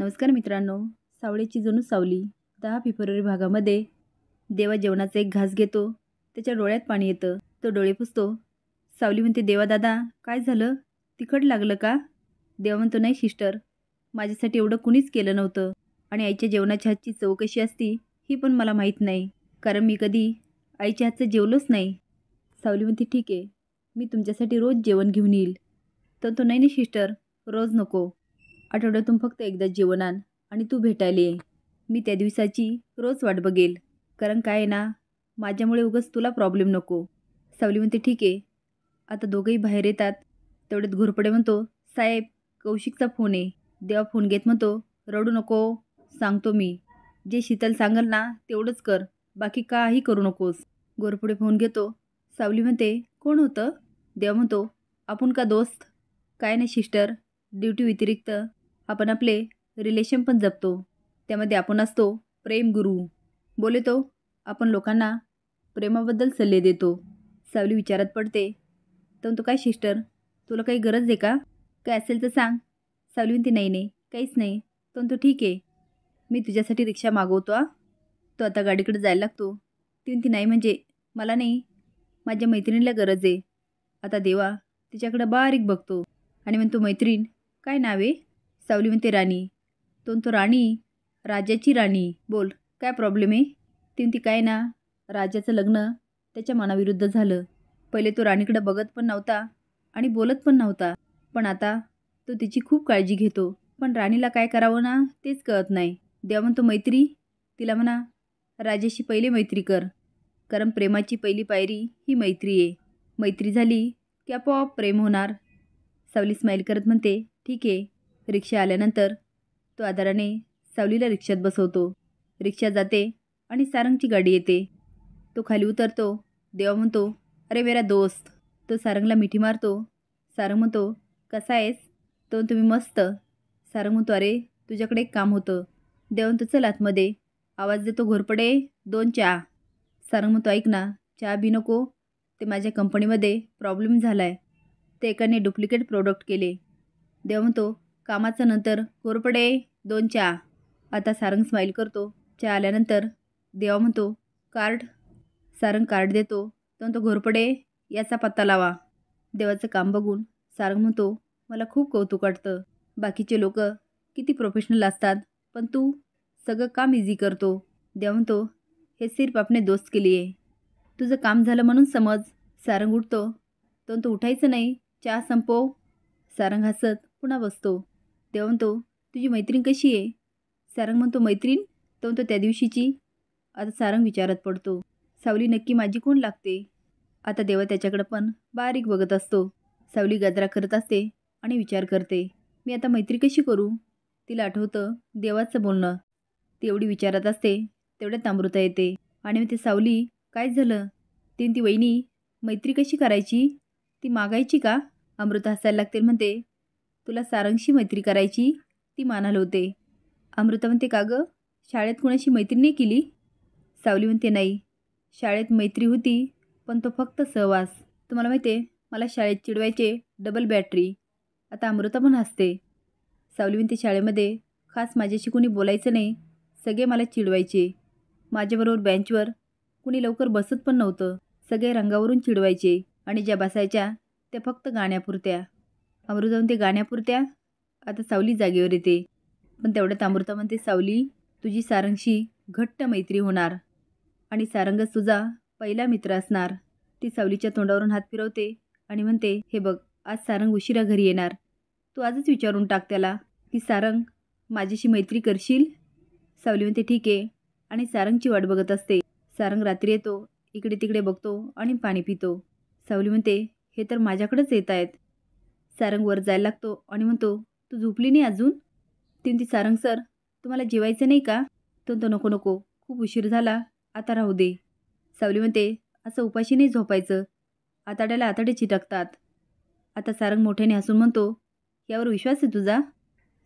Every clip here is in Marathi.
नमस्कार मित्रांनो. सावळीची जणू सावली 10 फेब्रुवारी भागामध्ये देवा जेवणाचा एक घास घेतो. त्याच्या डोळ्यात पाणी येतं. तो डोळे पुसतो. सावली म्हणते, देवा दादा काय झालं? तिखट लागलं का? देवा म्हणतो, नाही सिस्टर, माझ्यासाठी एवढं कुणीच केलं नव्हतं आणि आईच्या जेवणाच्या हातची चव कशी असती ही पण मला माहीत नाही, कारण मी कधी आईच्या हातचं जेवलोच नाही. सावली म्हणते, ठीक आहे, मी तुमच्यासाठी रोज जेवण घेऊन येईल. तर तो, नाही नाही सिस्टर, रोज नको, आठवड्यातून फक्त एकदा जेवण आण आणि तू भेटायला ये. मी त्या दिवसाची रोज वाट बघेल, कारण काय आहे ना, माझ्यामुळे उगाच तुला प्रॉब्लेम नको. सावली म्हणते, ठीक आहे. आता दोघंही बाहेर येतात. तेवढ्यात घोरपडे म्हणतो, साहेब कौशिकचा फोन आहे. देवा फोन घेत म्हणतो, रडू नको, सांगतो मी. जे शीतल सांगल ना तेवढंच कर, बाकी काही करू नकोस. घोरपडे फोन घेतो. सावली म्हणते, कोण होतं? देवा म्हणतो, आपण का दोस्त? काय नाही सिस्टर, ड्युटी व्यतिरिक्त आपण आपले रिलेशन पण जपतो. त्यामध्ये आपण असतो प्रेम गुरु. बोले तो, आपण लोकांना प्रेमाबद्दल सल्ले देतो. सावली विचारात पडते. तर तो, काय सिस्टर, तुला काही गरज आहे का? काय असेल तर सांग. सावली म्हणते, नाही नाही काहीच नाही. तो, ठीक आहे, मी तुझ्यासाठी रिक्षा मागवतो. तो आता गाडीकडे जायला लागतो. ती म्हणते, नाही म्हणजे मला नाही, माझ्या मैत्रिणीला गरज आहे. आता देवा तिच्याकडे बारीक बघतो आणि म्हणतो, मैत्रीण काय नाव आहे? सावली म्हणते, राणी. तो, राणी? राजाची राणी? बोल काय प्रॉब्लेम आहे? ती म्हणते, काय ना, राजाचं लग्न त्याच्या मनाविरुद्ध झालं. पहिले तो राणीकडे बघत पण नव्हता आणि बोलत पण नव्हता, पण आता तो तिची खूप काळजी घेतो. पण राणीला काय करावं ना तेच कळत नाही. देवा म्हणतो, मैत्री? तिला म्हणा राजाशी पहिले मैत्री कर, कारण प्रेमाची पहिली पायरी ही मैत्री आहे. मैत्री झाली की आपोआप प्रेम होणार. सावली स्माईल करत म्हणते, ठीक आहे. रिक्षा आल्यानंतर तो आदराने सावलीला रिक्षात बसवतो. रिक्षा जाते आणि सारंगची गाडी येते. तो खाली उतरतो. देवा म्हणतो, अरे मेरा दोस्त. तो सारंगला मिठी मारतो. सारंग म्हणतो, कसा आहेस? तो, तुम्ही मस्त. सारंग म्हणतो, अरे तुझ्याकडे एक काम होतं. देवा म्हणतो, चल आतमध्ये. आवाज देतो, घोरपडे 2 चहा. सारंग म्हणतो, ऐक ना, चहा बी नको, ते माझ्या कंपनीमध्ये प्रॉब्लेम झाला आहे. ते एकाने डुप्लिकेट प्रोडक्ट केले. देवा म्हणतो, कामाचं नंतर, घोरपडे 2 चहा. आता सारंग स्माईल करतो. चहा आल्यानंतर देवा म्हणतो, कार्ड. सारंग कार्ड देतो. तो घोरपडे याचा पत्ता लावा. देवाचं काम बघून सारंग म्हणतो, मला खूप कौतुक वाटतं. बाकीचे लोक किती प्रोफेशनल असतात, पण तू सगळं काम इझी करतो. देवा म्हणतो, हे सिर्फ आपने दोस्त के लिए, तुझं काम झालं म्हणून समज. सारंग उठतो. तो उठायचं नाही, चहा संपव. सारंग हसत पुन्हा बसतो. देवा म्हणतो, तुझी मैत्रीण कशी आहे? सारंग म्हणतो, मैत्रीण? तो त्या दिवशीची. आता सारंग विचारात पडतो, सावली नक्की माझी कोण लागते? आता देवा त्याच्याकडे पण बारीक बघत असतो. सावली गजरा करत असते आणि विचार करते, मी आता मैत्री कशी करू? तिला आठवतं देवाचं बोलणं. ती एवढी विचारात असते. तेवढ्यात अमृता येते आणि म्हणते, सावली काय झालं? ती वहिनी, मैत्री कशी करायची? ती मागायची का? अमृता हसायला लागते. म्हणते, तुला सारंगशी मैत्री करायची? ती मान हलवते. अमृता म्हणते, का गं, शाळेत कुणाशी मैत्री नाही केली? सावली म्हणते, नाही, शाळेत मैत्री होती, पण तो फक्त सहवास. तुम्हाला माहिती आहे, मला शाळेत चिडवायचे डबल बॅटरी. आता अमृता पण हसते. सावली म्हणते, शाळेमध्ये खास माझ्याशी कुणी बोलायचं नाही, सगळे मला चिडवायचे. माझ्याबरोबर बेंचवर कुणी लवकर बसत पण नव्हतं, सगळे रंगावरून चिडवायचे आणि ज्या बसायच्या त्या फक्त गाण्यापुरत्या. अमृता म्हणते, गाण्यापुरत्या? आता सावली जागेवर येते. पण तेवढ्यात अमृता म्हणते, सावली तुझी सारंगशी घट्ट मैत्री होणार आणि सारंगच तुझा पहिला मित्र असणार. ती सावलीच्या तोंडावरून हात फिरवते आणि म्हणते, हे बघ, आज सारंग उशिरा घरी येणार. तू आजच विचारून टाक त्याला की सारंग माझ्याशी मैत्री करशील? सावली म्हणते, ठीक आहे, आणि सारंगची वाट बघत असते. सारंग रात्री येतो. इकडे तिकडे बघतो आणि पाणी पितो. सावली म्हणते, हे तर माझ्याकडेच येत आहेत. सारंग वर जायला लागतो आणि म्हणतो, तू झोपली नाही अजून? ती सारंग सर, तुम्हाला जेवायचं नाही का? तो नको नको, खूप उशीर झाला, आता राहू दे. सावली म्हणते, असं उपाशी नाही झोपायचं, आताड्याला आताडे चिटकतात. आता सारंग मोठ्याने हसून म्हणतो, यावर विश्वास आहे तुझा?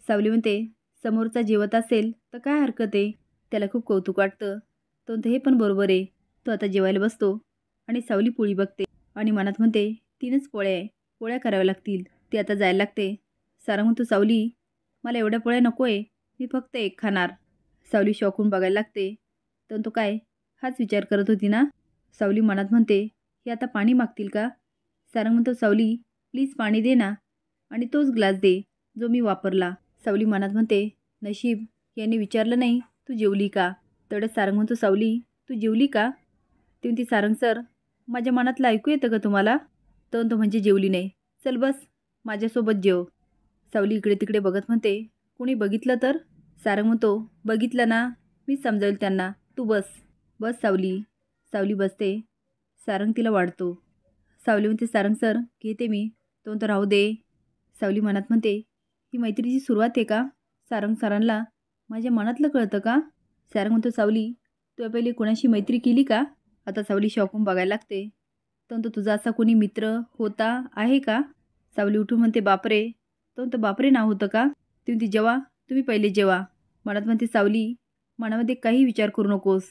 सावली म्हणते, समोरचा जेवत असेल तर काय हरकत आहे, त्याला खूप कौतुक वाटतं. तो हे पण बरोबर आहे. तो आता जेवायला बसतो आणि सावली पोळी बघते आणि मनात म्हणते, 3च पोळ्या आहे, पोळ्या कराव्या लागतील. ती आता जायला लागते. सारंग म्हणतो, सावली मला एवढ्या पोळ्या नको आहे, मी फक्त एक खाणार. सावली शॉकून बघायला लागते. तर तो काय हाच विचार करत होती ना. सावली मनात म्हणते, हे आता पाणी मागतील का? सारंग म्हणतो, सावली प्लीज पाणी दे ना, आणि तोच ग्लास दे जो मी वापरला. सावली मनात म्हणते, नशीब यांनी विचारलं नाही तू जेवली का. तेवढ्यात सारंग म्हणतो, सावली तू जेवली का? ती म्हणती, सारंग सर माझ्या मनातलं ऐकू येतं का तुम्हाला? तर तो म्हणजे जेवली नाही, चल बस माझ्यासोबत जेव. सावली इकडे तिकडे बघत म्हणते, कोणी बघितलं तर? सारंग म्हणतो, बघितलं ना, मी समजावेल त्यांना, तू बस. बस सावली. सावली बसते. सारंग तिला वाढतो. सावली म्हणते, सारंग सर घेते मी. तो म्हणतो, राहू दे. सावली मनात म्हणते, ही मैत्रीची सुरुवात आहे का? सारंग सरांना माझ्या मनातलं कळतं का? सारंग म्हणतो, सावली तू पहिले कोणाशी मैत्री केली का? आता सावली शॉकून बघायला लागते. तो म्हणतो, तुझा असा कोणी मित्र होता आहे का? सावली उठून म्हणते, बापरे. तो म्हणतो, बापरे नाव होतं का? ती म्हणते, जेवा तुम्ही पहिले जेवा. मनात म्हणते, सावली मनामध्ये काही विचार करू नकोस,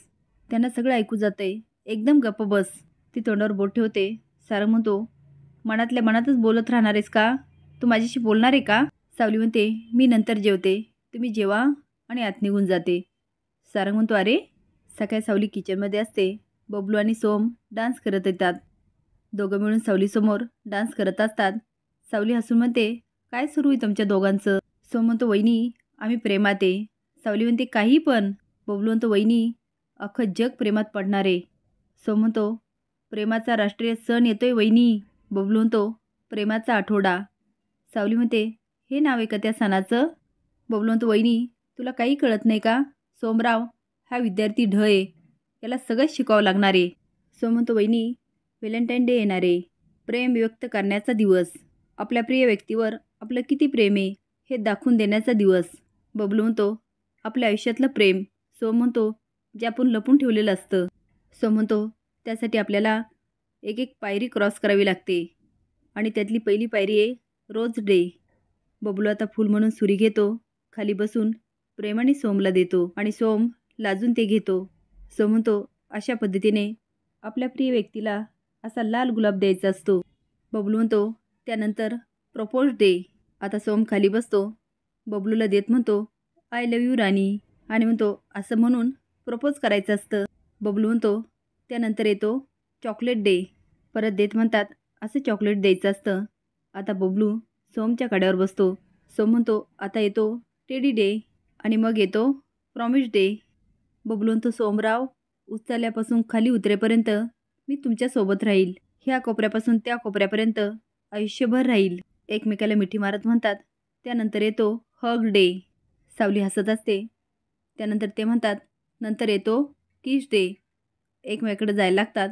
त्यांना सगळं ऐकू जातंय, एकदम गप्प बस. ती तोंडावर बोट ठेवते. सारंग म्हणतो, मनातल्या मनातच बोलत राहणार आहेस का? तू माझ्याशी बोलणार आहे का? सावली म्हणते, मी नंतर जेवते, तुम्ही जेवा, आणि आत निघून जाते. सारंग म्हणतो, अरे. सकाळी सावली किचनमध्ये असते. बबलू आणि सोम डान्स करत येतात. दोघं मिळून सावलीसमोर डान्स करत असतात. सावली हसून म्हणते, काय सुरू आहे तुमच्या दोघांचं? सोम म्हणतो, वहिनी आम्ही प्रेमात आहे. सावली म्हणते, काही पण. बबलू म्हणतो, वहिनी अख्खं जग प्रेमात पडणार आहे. सोम म्हणतो, प्रेमाचा राष्ट्रीय सण येतोय वहिनी. बबलू म्हणतो, प्रेमाचा आठवडा. सावली म्हणते, हे नाव आहे का त्या सणाचं? बबलू म्हणतो, वहिनी तुला काही कळत नाही का? सोमराव हा विद्यार्थी ढ आहे, याला सगळं शिकावं लागणार आहे. सोम म्हणतो, वहिनी व्हॅलेंटाईन डे येणार आहे, प्रेम व्यक्त करण्याचा दिवस, आपल्या प्रिय व्यक्तीवर आपलं किती प्रेम आहे हे दाखवून देण्याचा दिवस. बबलू म्हणतो, आपल्या आयुष्यातलं प्रेम. सोम म्हणतो, जे आपण लपून ठेवलेलं असतं. सोम म्हणतो, त्यासाठी आपल्याला एक एक पायरी क्रॉस करावी लागते, आणि त्यातली पहिली पायरी आहे रोज डे. बबलू आता फूल म्हणून सुरी घेतो, खाली बसून प्रेमाने सोमला देतो, आणि सोम लाजून ते घेतो. सोम म्हणतो, अशा पद्धतीने आपल्या प्रिय व्यक्तीला असा लाल गुलाब द्यायचा असतो. बबलू म्हणतो, त्यानंतर प्रपोज डे. आता सोम खाली बसतो, बबलूला देत म्हणतो, आय लव्ह यू राणी, आणि म्हणतो, असं म्हणून प्रपोज करायचं असतं. बबलू म्हणतो, त्यानंतर येतो चॉकलेट डे. परत देत म्हणतात, असं चॉकलेट द्यायचं असतं. आता बबलू सोमच्या कड्यावर बसतो. सोम म्हणतो, आता येतो टेडी डे, आणि मग येतो प्रॉमिस डे. बबलू म्हणतो, सोमराव उचलल्यापासून खाली उतरेपर्यंत मी तुमच्यासोबत राहील, ह्या कोपऱ्यापासून त्या कोपऱ्यापर्यंत आयुष्यभर राहील. एकमेकाला मिठी मारत म्हणतात. त्यानंतर येतो हग डे. सावली हसत असते. त्यानंतर ते म्हणतात, नंतर येतो किस डे. एकमेकाकडे जायला लागतात.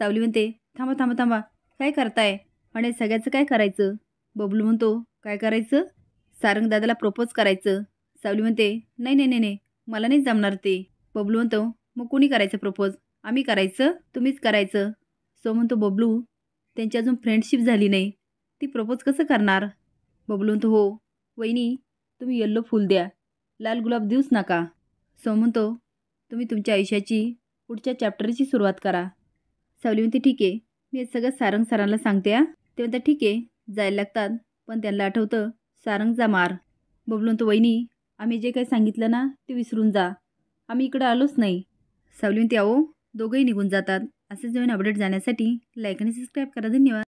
सावली म्हणते, थांबा थांबा थांबा, काय करताय, आणि सगळ्याचं काय करायचं? बबलू म्हणतो, काय करायचं? सारंग दादाला प्रपोज करायचं. सावली म्हणते, नाही नाही नाही नाही, मला नाही जमणार ते. बबलू म्हणतो, मग कोणी करायचं प्रपोज? आम्ही करायचं, तुम्हीच करायचं. सो म्हणतो, बबलू त्यांची अजून फ्रेंडशिप झाली नाही, ती प्रपोज कसं करणार? बबलू म्हणतो, हो वहिनी तुम्ही येल्लो फूल द्या, लाल गुलाब देऊच नका. सो म्हणतो, तुम्ही तुमच्या आयुष्याची पुढच्या चॅप्टरची सुरुवात करा. सावली म्हणते, ठीक आहे, मी हे सगळं सारंग सरांना सांगते. ते म्हणतात, ठीक आहे. जायला लागतात, पण त्यांना आठवतं सारंगचा मार. बबलू म्हणतो, वहिनी आम्ही जे काही सांगितलं ना ते विसरून जा, आम्ही इकडं आलोच नाही. सावली म्हणते, अहो दोघंही निघून जातात. असेच नवीन अपडेट जाण्यासाठी लाईक आणि सबस्क्राईब करा. धन्यवाद.